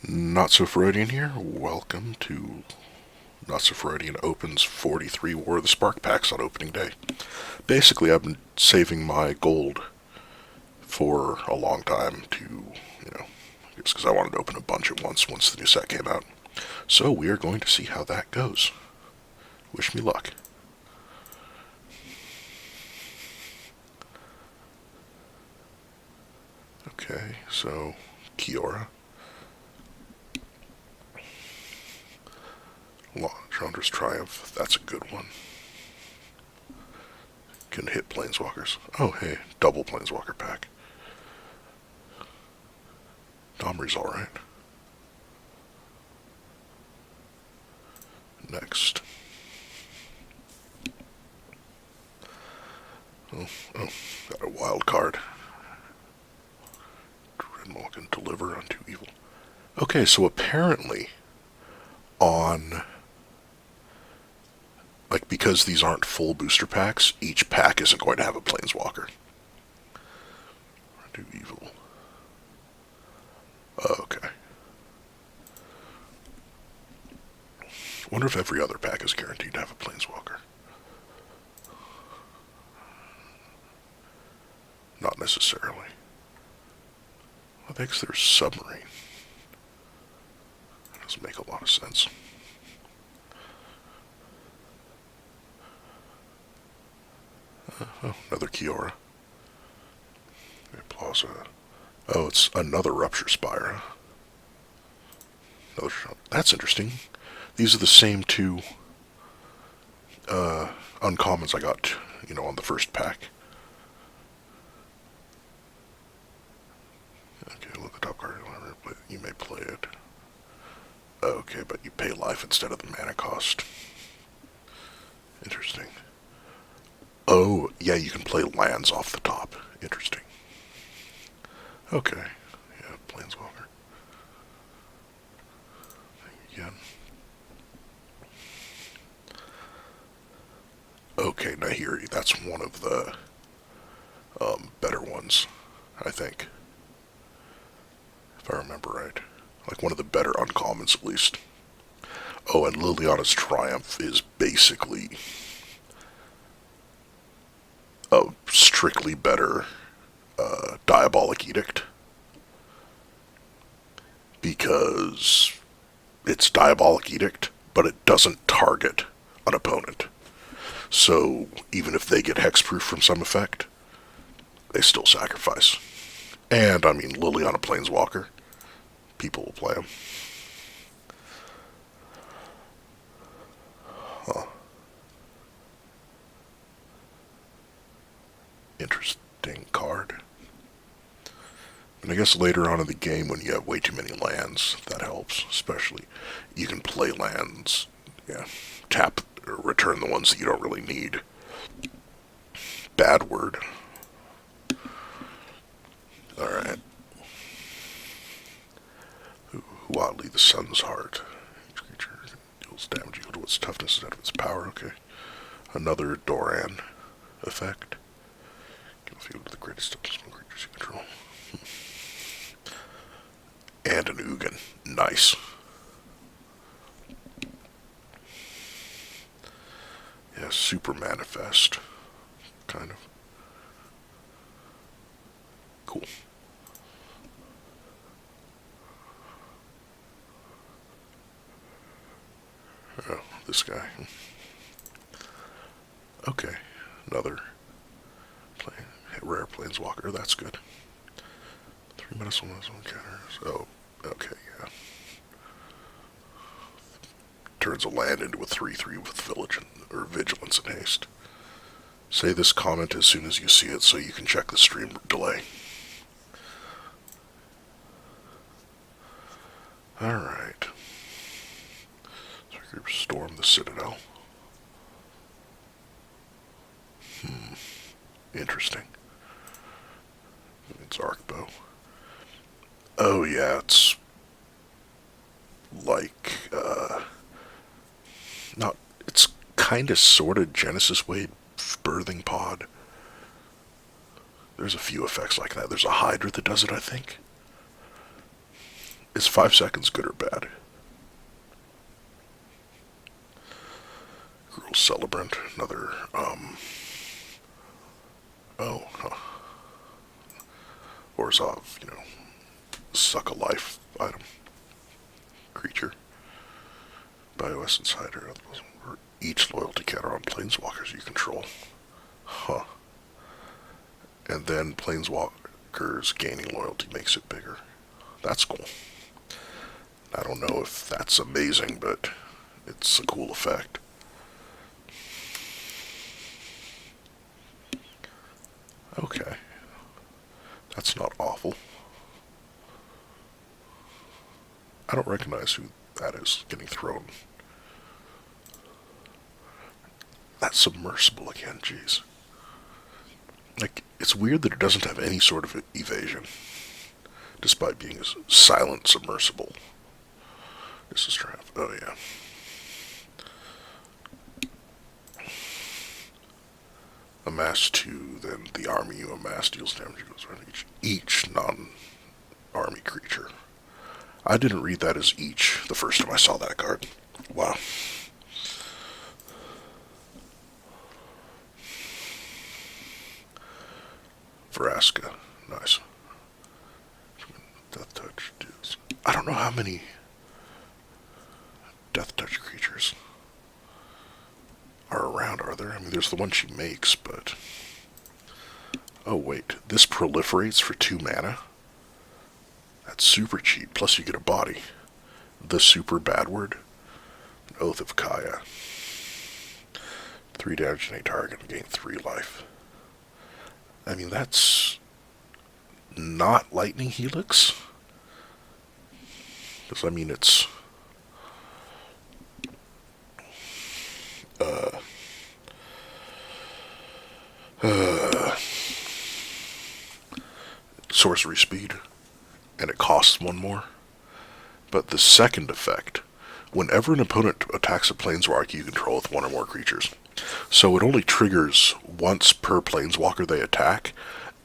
Not So Freudian here. Welcome to Not So Freudian opens 43 War of the Spark packs on opening day. Basically, I've been saving my gold for a long time to, just because I wanted to open a bunch at once the new set came out. So we are going to see how that goes. Wish me luck. Okay, so Kiora. Chandra's Triumph, that's a good one. Can hit Planeswalkers. Oh, hey, double Planeswalker pack. Domri's alright. Next. Oh, got a wild card. Dreadmaw can deliver on 2 evil. Okay, so apparently on, because these aren't full booster packs, each pack isn't going to have a Planeswalker. 2 evil. Okay. Wonder if every other pack is guaranteed to have a Planeswalker. Not necessarily. I think there's Submarine. That doesn't make a lot of sense. Oh, another Kiora. Plaza. Oh, it's another Rupture Spire. That's interesting. These are the same two uncommons I got, on the first pack. Okay, look at the top card. You may play it. Okay, but you pay life instead of the mana cost. Interesting. Oh, yeah, you can play lands off the top. Interesting. Okay. Yeah, Planeswalker. Again. Okay, Nahiri, that's one of the better ones, I think. If I remember right. Like one of the better uncommons, at least. Oh, and Liliana's Triumph is basically a strictly better Diabolic Edict. Because it's Diabolic Edict, but it doesn't target an opponent. So even if they get hexproof from some effect, they still sacrifice. And, I mean, Liliana Planeswalker. People will play them. Huh. Interesting card. And I guess later on in the game, when you have way too many lands, that helps. Especially, you can play lands, tap or return the ones that you don't really need. Bad word. Alright. Wildly the Sun's Heart. Each creature deals damage equal to its toughness instead of its power. Okay. Another Doran effect. Give a field to the greatest toughness of creatures you control. And an Ugin. Nice. Yeah, super manifest. Kind of. Cool. Oh, this guy. Okay, another rare Planeswalker. That's good. 3 minutes, 1 minute, 1 counters. Oh, okay, yeah. Turns a land into a 3/3 with Vigilance and Haste. Say this comment as soon as you see it so you can check the stream delay. Alright. So storm the Citadel. Interesting. It's Arcbow. Oh yeah, it's like, not, it's kinda sorta Genesis Wave Birthing Pod. There's a few effects like that. There's a Hydra that does it, I think. Is 5 seconds good or bad? Cruel Celebrant, another, oh, huh. Orzhov, suck a life item. Creature. Bioessence Hider. Each loyalty counter on planeswalkers you control. Huh. And then planeswalkers gaining loyalty makes it bigger. That's cool. I don't know if that's amazing, but it's a cool effect. Okay. That's not awful. I don't recognize who that is getting thrown. That's submersible again, jeez. Like, it's weird that it doesn't have any sort of evasion, despite being a silent submersible. This is trap. Oh, yeah. Amass 2, then the army you amass deals damage equals each non-army creature. I didn't read that as each the first time I saw that card. Wow. Vraska. Nice. Death Touch deals. I don't know how many Death Touch creatures are around, are there? I mean, there's the one she makes, but... Oh, wait. This proliferates for 2 mana? That's super cheap. Plus you get a body. The super bad word. Oath of Kaya. 3 damage to any target and gain 3 life. I mean, that's not Lightning Helix. Because, I mean, it's... sorcery speed, and it costs 1 more. But the second effect, whenever an opponent attacks a planeswalker you control with 1 or more creatures, so it only triggers once per planeswalker they attack,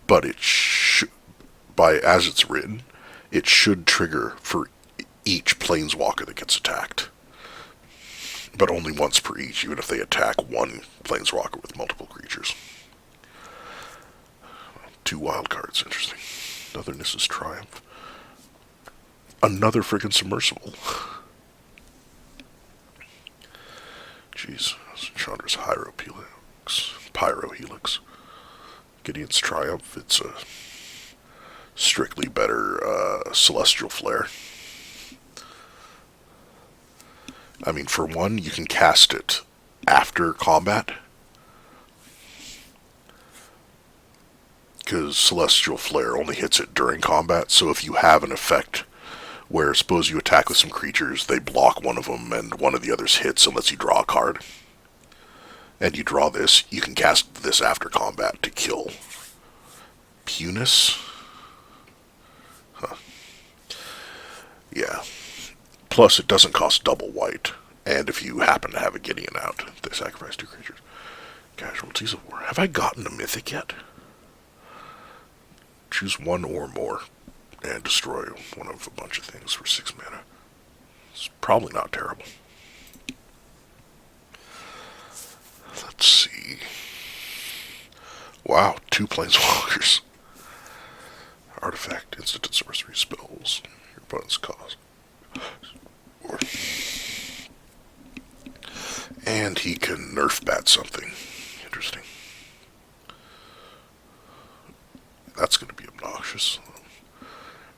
but it as it's written, it should trigger for each planeswalker that gets attacked. But only once per each, even if they attack 1 planeswalker with multiple creatures. 2 wild cards, interesting. Another Nissa's Triumph. Another friggin' submersible. Jeez. Chandra's Pyro Helix. Gideon's Triumph. It's a strictly better Celestial Flare. I mean, for one, you can cast it after combat. Because Celestial Flare only hits it during combat, so if you have an effect where, suppose you attack with some creatures, they block one of them, and one of the others hits and lets you draw a card, and you draw this, you can cast this after combat to kill Punis? Huh. Yeah. Plus, it doesn't cost double white, and if you happen to have a Gideon out, they sacrifice 2 creatures. Casualties of War. Have I gotten a Mythic yet? Choose 1 or more and destroy one of a bunch of things for 6 mana. It's probably not terrible. Let's see. Wow, 2 planeswalkers. Artifact, instant and sorcery spells. Your opponent's cost. And he can nerf bat something. Interesting. That's going to be obnoxious.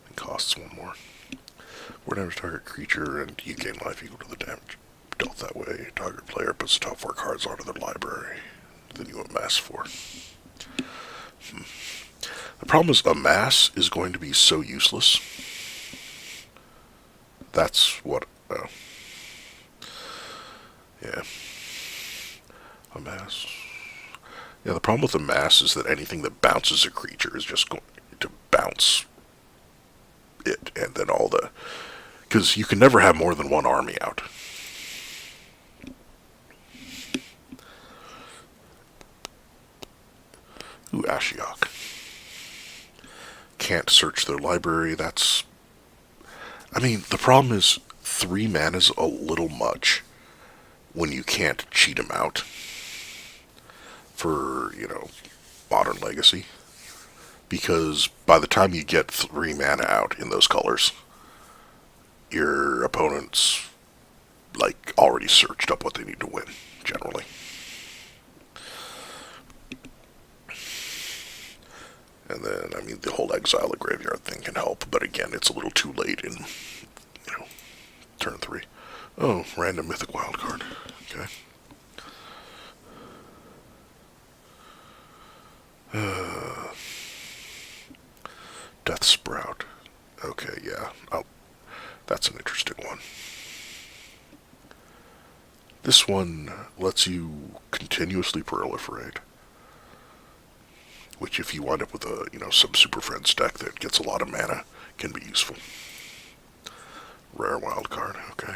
It costs 1 more. Where damage target creature and you gain life equal to the damage dealt that way. Target player puts the top 4 cards onto their library. Then you amass 4. The problem is amass is going to be so useless. That's what... yeah. Amass... Yeah, the problem with the mass is that anything that bounces a creature is just going to bounce it, and then all the... Because you can never have more than 1 army out. Ooh, Ashiok. Can't search their library, that's... I mean, the problem is 3 mana's a little much when you can't cheat them out for, Modern Legacy. Because by the time you get 3 mana out in those colors, your opponent's, like, already searched up what they need to win, generally. And then, I mean, the whole Exile a Graveyard thing can help, but again, it's a little too late in, turn 3. Oh, random Mythic Wildcard. Okay. Death Sprout. Okay, yeah. That's an interesting one. This one lets you continuously proliferate. Which, if you wind up with some Super Friends deck that gets a lot of mana, can be useful. Rare wild card, okay.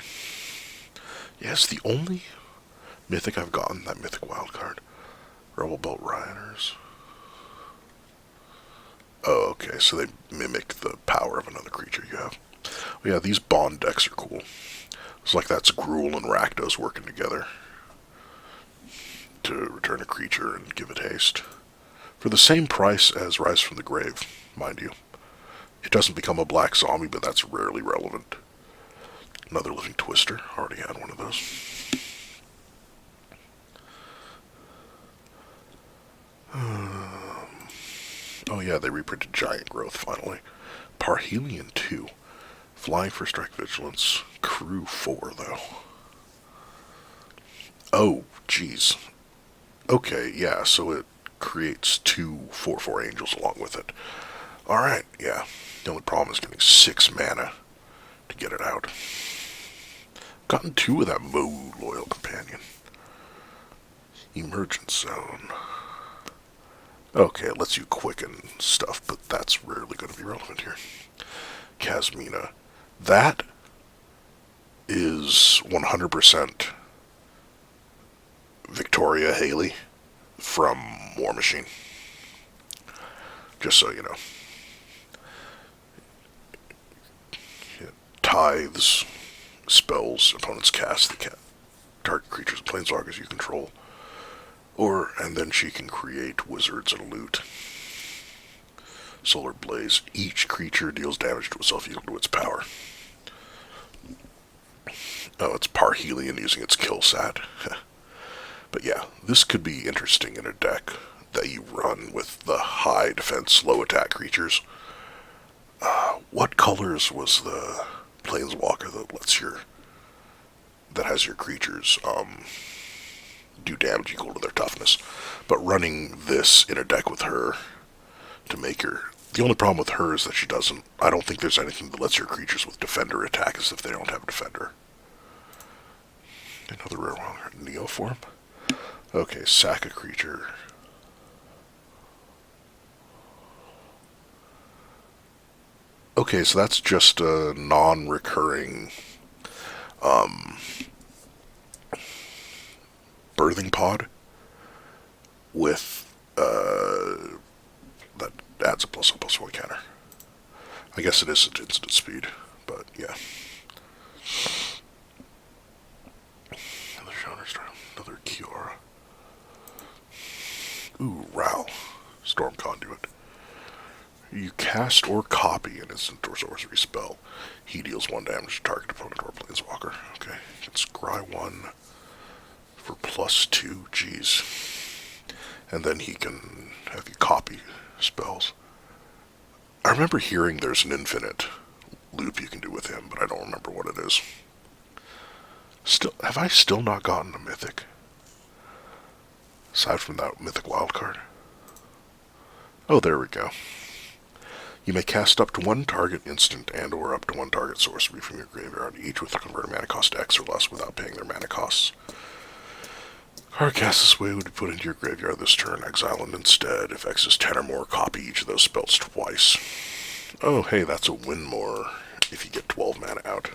Yes, the only mythic I've gotten, that mythic wild card. Rebel Belt Rioters. Oh, okay, so they mimic the power of another creature you have. Oh, yeah, these bond decks are cool. It's like that's Gruul and Rakdos working together to return a creature and give it haste. For the same price as Rise from the Grave, mind you. It doesn't become a black zombie, but that's rarely relevant. Another Living Twister. Already had one of those. Oh yeah, they reprinted Giant Growth finally. Parhelion 2. Flying for Strike Vigilance. Crew 4, though. Oh, jeez. Okay, yeah, so it creates 2 4/4 angels along with it. Alright, yeah. The only problem is getting 6 mana to get it out. Gotten 2 of that Mo Loyal Companion. Emergence Zone. Okay, it lets you quicken stuff, but that's rarely going to be relevant here. Kasmina. That is 100% Victoria Haley from War Machine. Just so you know. It tithes spells opponents cast the target creatures and planeswalkers you control. And then she can create wizards and loot. Solar Blaze. Each creature deals damage to itself equal to its power. Oh, it's Parhelion using its kill sat. But yeah, this could be interesting in a deck that you run with the high defense, low attack creatures. What colors was the Planeswalker that has your creatures do damage equal to their toughness? But running this in a deck with her to make her... The only problem with her is that she doesn't... I don't think there's anything that lets your creatures with Defender attack as if they don't have a Defender. Another rare one. Neoform? Okay, sack a creature. Okay, so that's just a non-recurring birthing pod with that adds a +1/+1 counter. I guess it isn't instant speed, but yeah. Another genre style, another Kiora. Ooh, Ral. Storm Conduit. You cast or copy an instant or sorcery spell. He deals 1 damage to target opponent or planeswalker. Okay, you can scry 1 for +2. Jeez. And then he can have you copy spells. I remember hearing there's an infinite loop you can do with him, but I don't remember what it is. Have I still not gotten a mythic? Aside from that mythic wildcard. Oh, there we go. You may cast up to 1 target instant and or up to 1 target sorcery from your graveyard, each with a converted mana cost X or less without paying their mana costs. Card cast this way would be put into your graveyard this turn, exile them instead. If X is 10 or more, copy each of those spells twice. Oh, hey, that's a win more if you get 12 mana out.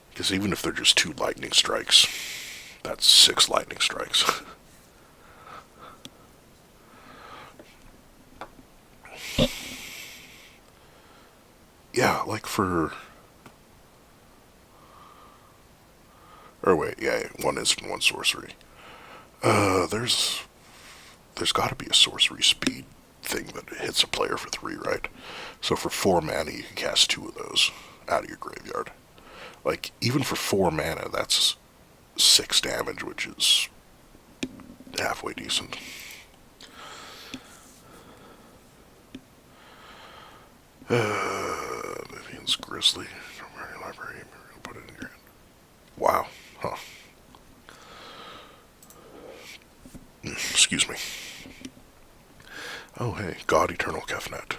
Because even if they're just 2 lightning strikes, that's 6 lightning strikes. yeah, like for... Or wait, yeah, one instant, one sorcery. There's got to be a sorcery speed thing that hits a player for 3, right? So for 4 mana, you can cast 2 of those out of your graveyard. Like, even for 4 mana, that's 6 damage, which is halfway decent. Vivian's Grizzly. Library. Put it in your hand. Wow. Huh. Excuse me. Oh, hey. God Eternal Kefnet.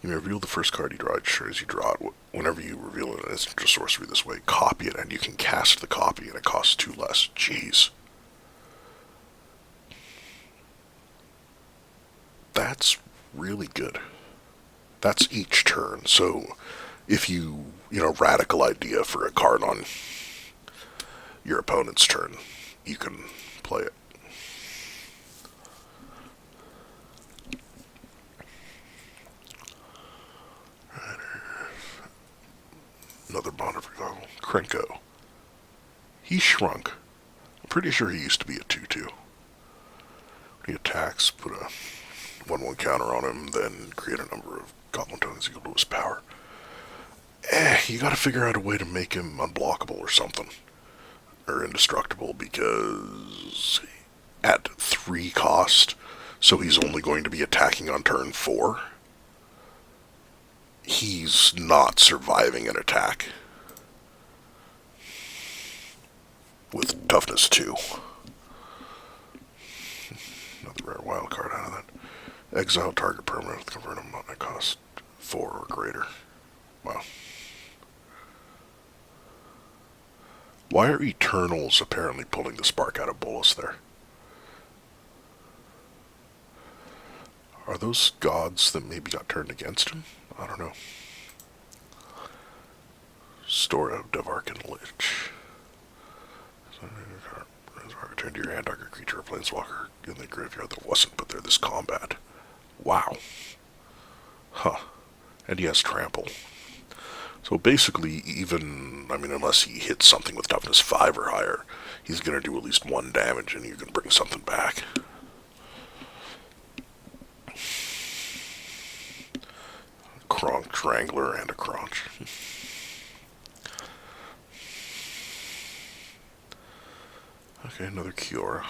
You may reveal the first card you draw as you draw it. Whenever you reveal an instant or sorcery this way, copy it, and you can cast the copy, and it costs 2 less. Jeez. That's really good. That's each turn, so if radical idea for a card on your opponent's turn, you can play it. Another Bond of Revival. Krenko. He shrunk. I'm pretty sure he used to be a 2-2. He attacks, put a 1-1 counter on him, then create a number of goblin tokens equal to his power. You gotta figure out a way to make him unblockable or something. Or indestructible, because at 3 cost, so he's only going to be attacking on turn 4, he's not surviving an attack with toughness 2. Another rare wild card out of that. Exile target permanent with converted mana cost 4 or greater. Wow. Why are Eternals apparently pulling the spark out of Bolas there? Are those gods that maybe got turned against him? I don't know. Story of Devarkin Lich. Return to your hand, target creature or planeswalker in the graveyard that wasn't put there this combat. Wow. Huh. And he has trample. So basically, unless he hits something with toughness 5 or higher, he's going to do at least 1 damage and you can bring something back. Kronk Strangler and a Crunch. Okay, another Kiora.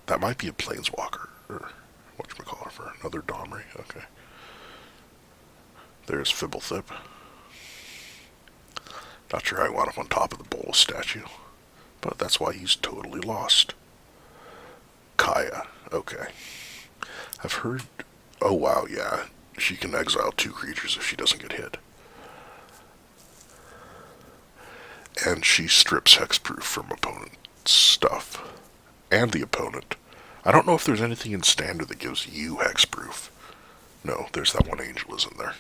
That might be a Planeswalker, or whatchamacallit for another Domri. Okay. There's Fibblethip. Not sure I want him on top of the Bolas statue, but that's why he's totally lost. Kaya. Okay. I've heard... Oh, wow, yeah. She can exile 2 creatures if she doesn't get hit. And she strips hexproof from opponent's stuff. And the opponent. I don't know if there's anything in Standard that gives you hexproof. No, there's that one Angel is in there.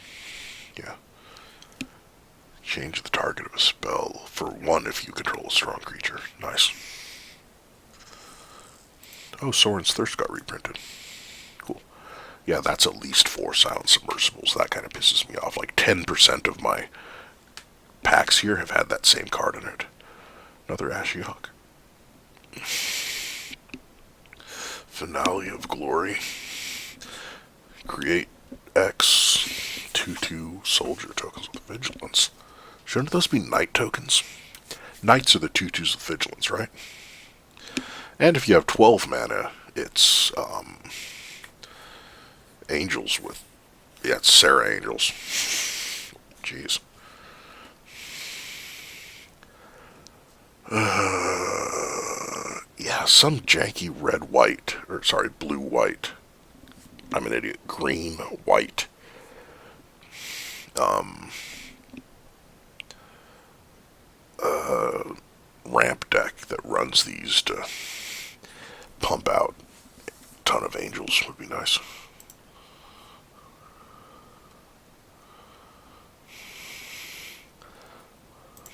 Yeah. Change the target of a spell for 1 if you control a strong creature. Nice. Oh, Soren's Thirst got reprinted. Cool. Yeah, that's at least 4 Silent Submersibles. That kind of pisses me off. Like 10% of my packs here have had that same card in it. Another Ashiok. Finale of Glory. Create X 2/2 soldier tokens with vigilance. Shouldn't those be knight tokens? Knights are the 2/2s with vigilance, right? And if you have 12 mana, it's angels with... Yeah, it's Sarah Angels. Jeez. Yeah, some janky red-white, or sorry, blue-white. I'm an idiot. Green-white. Ramp deck that runs these to pump out a ton of angels would be nice.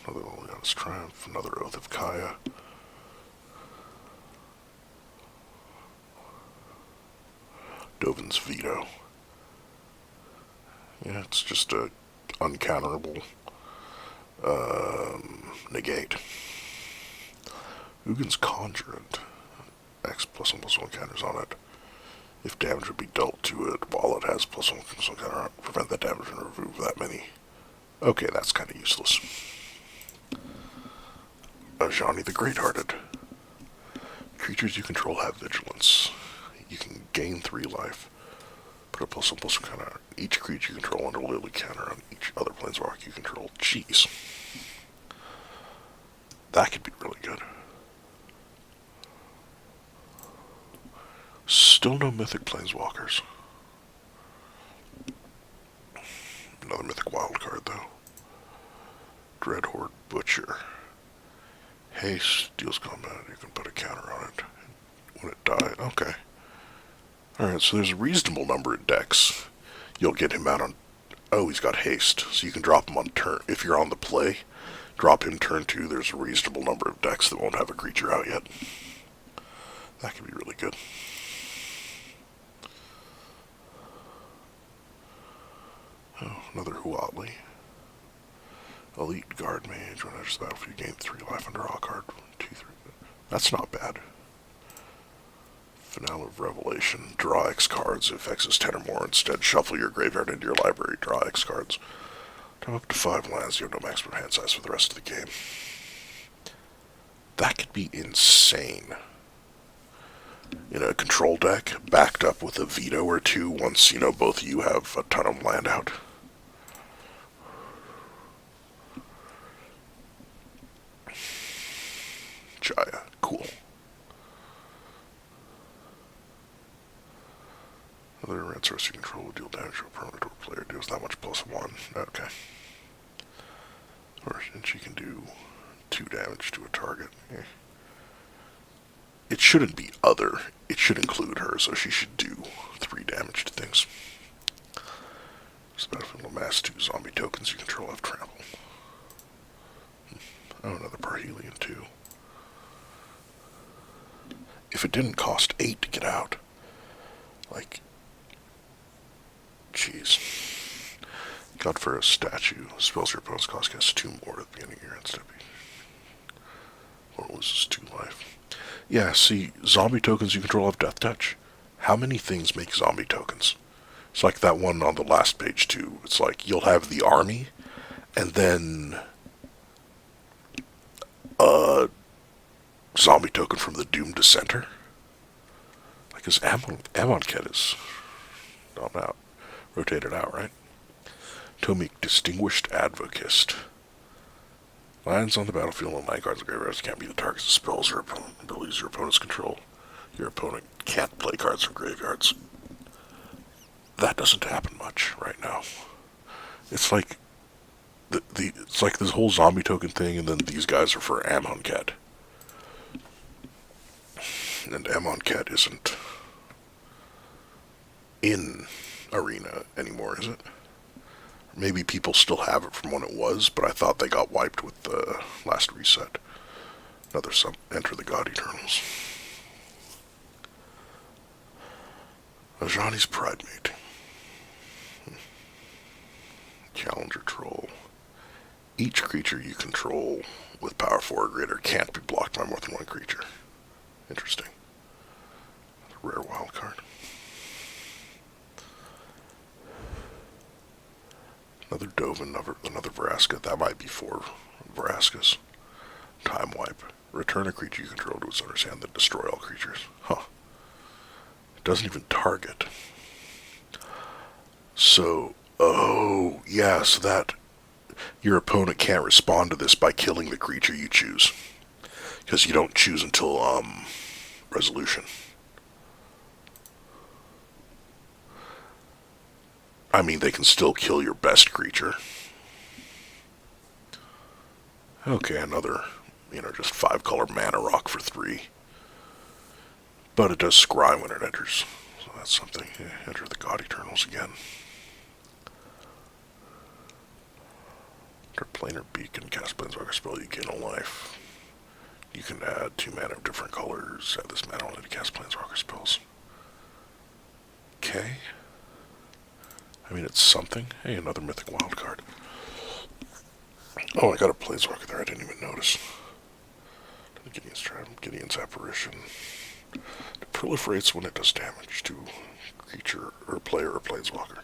Another Liliana's Triumph, another Oath of Kaya. Dovin's Veto. Yeah, it's just a uncounterable negate. Ugin's Conjurant. X +1/+1 counters on it. If damage would be dealt to it while it has +1/+1 counter on it, prevent that damage and remove that many. Okay, that's kind of useless. Ajani the Greathearted. Creatures you control have vigilance. You can gain 3 life. Put a +1/+1 counter on each creature you control under Lily counter on each other planeswalker you control. Jeez. That could be really good. Still no mythic planeswalkers. Another mythic wildcard though. Dreadhorde Butcher. Haste deals combat. You can put a counter on it when it dies. Okay. Alright, so there's a reasonable number of decks. You'll get him out on... Oh, he's got haste. So you can drop him on turn... If you're on the play, drop him turn 2. There's a reasonable number of decks that won't have a creature out yet. That could be really good. Oh, another Huatli. Elite Guard Mage. When enters the battlefield, you gain 3 life under draw a card. 2, 3. That's not bad. Finale of Revelation. Draw X cards. If X is 10 or more, instead shuffle your graveyard into your library. Draw X cards. Time up to 5 lands. You have no maximum hand size for the rest of the game. That could be insane. In a control deck, backed up with a veto or 2 once, both of you have a ton of land out. Jaya. Cool. Another red source you control will deal damage to a permanent or player deals that much +1. Okay. And she can do 2 damage to a target. It shouldn't be other. It should include her, so she should do 3 damage to things. So battlefield amass 2 zombie tokens you control have trample. Oh, another Parhelion too. If it didn't cost 8 to get out, like, jeez. God, for a statue, spells your opponent's cost gets 2 more at the beginning of your end step. Or loses 2 life. Yeah, see, zombie tokens you control have Death Touch. How many things make zombie tokens? It's like that one on the last page too. It's like you'll have the army, and then a zombie token from the Doomed Dissenter. Like his Amonkhet is not out. Rotated out, right? Tomik Distinguished Advocist. Lands on the battlefield and land cards and graveyards can't be the targets of spells or abilities your opponents control. Your opponent can't play cards from graveyards. That doesn't happen much right now. It's like it's like this whole zombie token thing, and then these guys are for Amonkhet. And Amonkhet isn't in Arena anymore, is it? Maybe people still have it from when it was, but I thought they got wiped with the last reset. Another Enter the God Eternals. Ajani's Pridemate. Challenger Troll. Each creature you control with power 4 or greater can't be blocked by more than 1 creature. Interesting. Rare wild card. Another Dovin, another Vraska. That might be 4 Vraskas. Time Wipe. Return a creature you control to its owner's hand, then destroy all creatures. Huh. It doesn't even target. So, oh, yeah, so that your opponent can't respond to this by killing the creature you choose. Because you don't choose until, resolution. I mean, they can still kill your best creature. Okay, another, just 5-color mana rock for 3. But it does scry when it enters. So that's something. Enter the God Eternals again. Enter Planar Beacon, cast Planeswalker spell, you gain a life. You can add 2 mana of different colors. Add this mana only to cast Planeswalker spells. Okay. I mean, it's something. Hey, another mythic wild card. Oh, I got a Planeswalker there I didn't even notice. Gideon's Trap, Gideon's Apparition. It proliferates when it does damage to a creature or player or Planeswalker.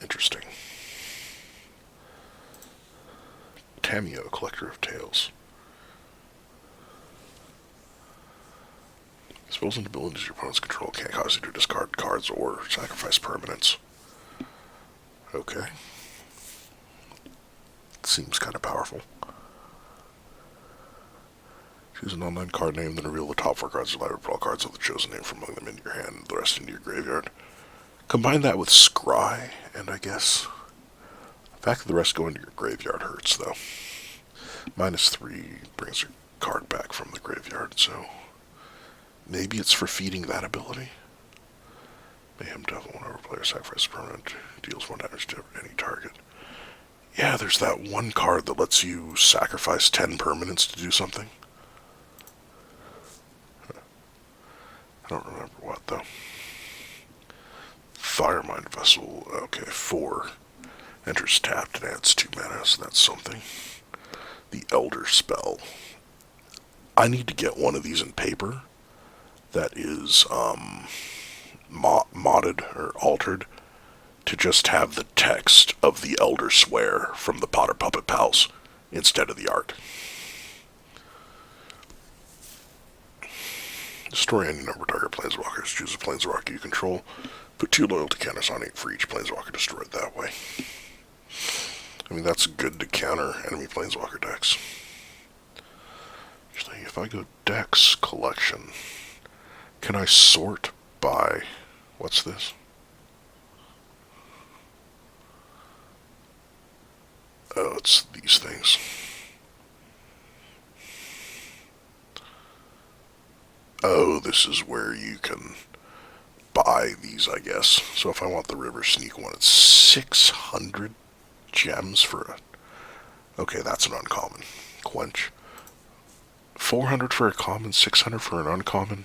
Interesting. Tameo, Collector of Tales. Spells and abilities your opponent's control can't cause you to discard cards or sacrifice permanents. Okay. Seems kind of powerful. Choose an online card name, then reveal the top 4 cards of the library. Put all cards of the chosen name from among them into your hand, and the rest into your graveyard. Combine that with Scry, and I guess the fact that the rest go into your graveyard hurts, though. -3 brings your card back from the graveyard, so maybe it's for feeding that ability. Mayhem Devil, whenever player sacrifices permanent, deals 1 damage to any target. Yeah, there's that one card that lets you sacrifice 10 permanents to do something. I don't remember what, though. Firemind Vessel, okay, 4. Enters tapped and adds 2 mana, so that's something. The Elder Spell. I need to get one of these in paper that is modded or altered to just have the text of the Elder Swear from the Potter Puppet Pals instead of the art. Destroy any number of target Planeswalkers. Choose a Planeswalker you control. Put 2 loyalty counters on it for each Planeswalker destroyed that way. I mean, that's good to counter enemy Planeswalker decks. Actually, if I go Dex Collection, can I sort by... what's this? Oh, it's these things. Oh, this is where you can buy these, I guess. So if I want the River Sneak one, it's 600 gems for a... okay, that's an uncommon. Quench. 400 for a common, 600 for an uncommon.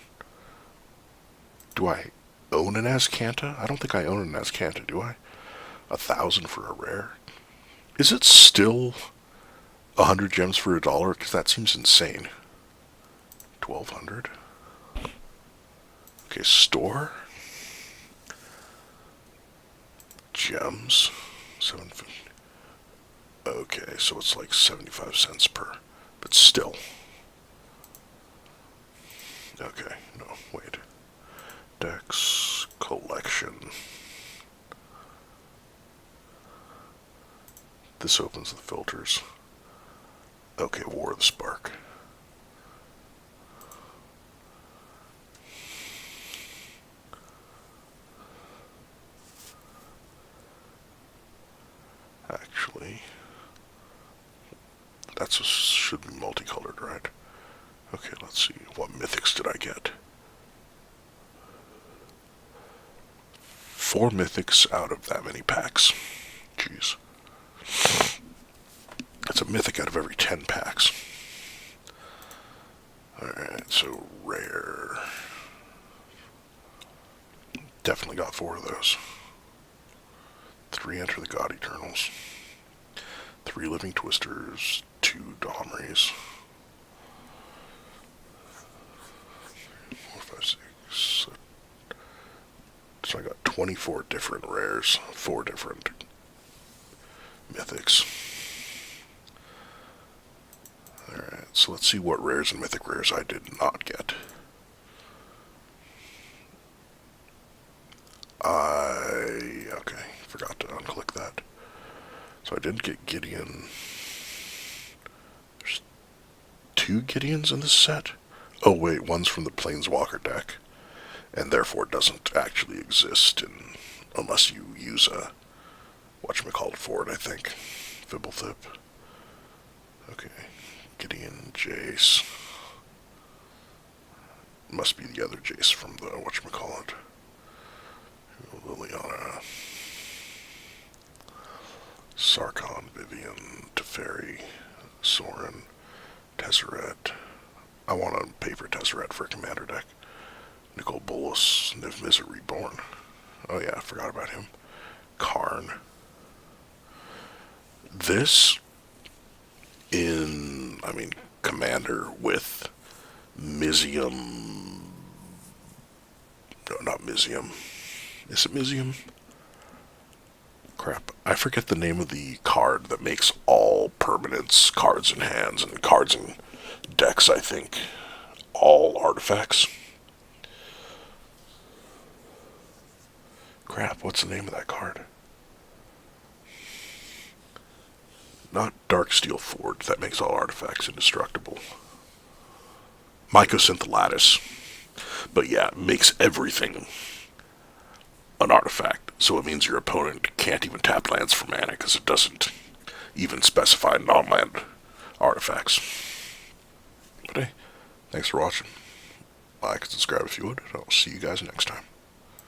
Do I own an Azcanta? I don't think I own an Azcanta, do I? 1,000 for a rare. Is it still 100 gems for $1? Because that seems insane. 1,200. Okay, store. Gems. 750. Okay, so it's like 75 cents per. But still. Okay, no, wait. Dex Collection. This opens the filters. Okay, War of the Spark. Actually, should be multicolored, right? Okay, let's see. What mythics did I get? 4 mythics out of that many packs. Jeez. That's a mythic out of every 10 packs. Alright, so rare. Definitely got 4 of those. 3 Enter the God Eternals. 3 Living Twisters. 2 Domries. 4, 5, 6. So I got 24 different rares. 4 different mythics. Alright, so let's see what rares and mythic rares I did not get. Okay, forgot to unclick that. So I didn't get Gideon. There's 2 Gideons in this set? Oh wait, one's from the Planeswalker deck, and therefore doesn't actually exist unless you use a whatchamacallit for it, I think. Fibblethip. Okay. Gideon, Jace. Must be the other Jace from the whatchamacallit. Liliana. Sarkhan, Vivian, Teferi, Sorin, Tezzeret. I want a paper Tezzeret for a commander deck. Nicol Bolas, Niv Mizzet Reborn. Oh yeah, I forgot about him. Karn. This Commander with Mizium. No, not Mizium. Is it Mizium? Crap. I forget the name of the card that makes all permanents, cards in hands, and cards in decks, I think. All artifacts. Crap, what's the name of that card? Not Darksteel Forge, that makes all artifacts indestructible. Mycosynth Lattice. But yeah, it makes everything an artifact. So it means your opponent can't even tap lands for mana because it doesn't even specify non-land artifacts. But hey, thanks for watching. Like and subscribe if you would, and I'll see you guys next time.